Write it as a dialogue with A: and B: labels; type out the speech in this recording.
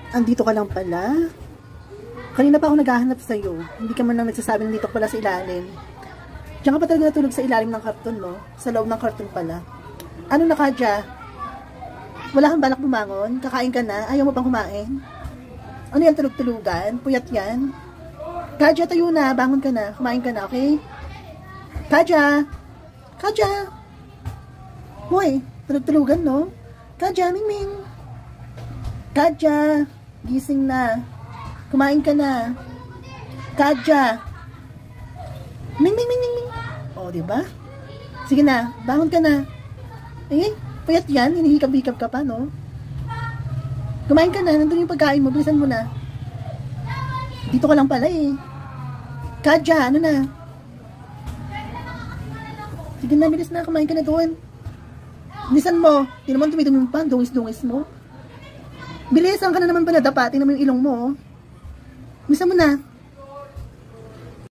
A: Andito ka lang pala. Kanina pa ako naghahanap sa'yo. Hindi ka man lang nagsasabi na dito pala sa ilalim. Diyan ka pa talaga natulog sa ilalim ng karton, no? Sa loob ng karton pala. Ano na, Kadya? Wala kang balak bumangon? Kakain ka na? Ayaw mo pang kumain? Ano yan, tulog-tulugan? Puyat yan? Kadya, tayo na. Bangon ka na. Kumain ka na, okay? Kadya! Kadya! Hoy, tulog-tulugan, no? Kadya, Mingming! Kadya! Gising na. Kumain ka na. Kadya! Ming. O, diba? Sige na, bangon ka na. Eh, payat yan. Hinihikab-hikab ka pa, no? Kumain ka na. Nandun yung pagkain mo. Bilisan mo na. Dito ka lang pala, eh. Kadya, ano na? Sige na, bilis na. Kumain ka na doon. Bilisan mo. Hindi naman tumidumi mo pa. Dungis-dungis mo. Bilisan ka na naman pala. Dapatin naman yung ilong mo, oh. Bilisan mo na.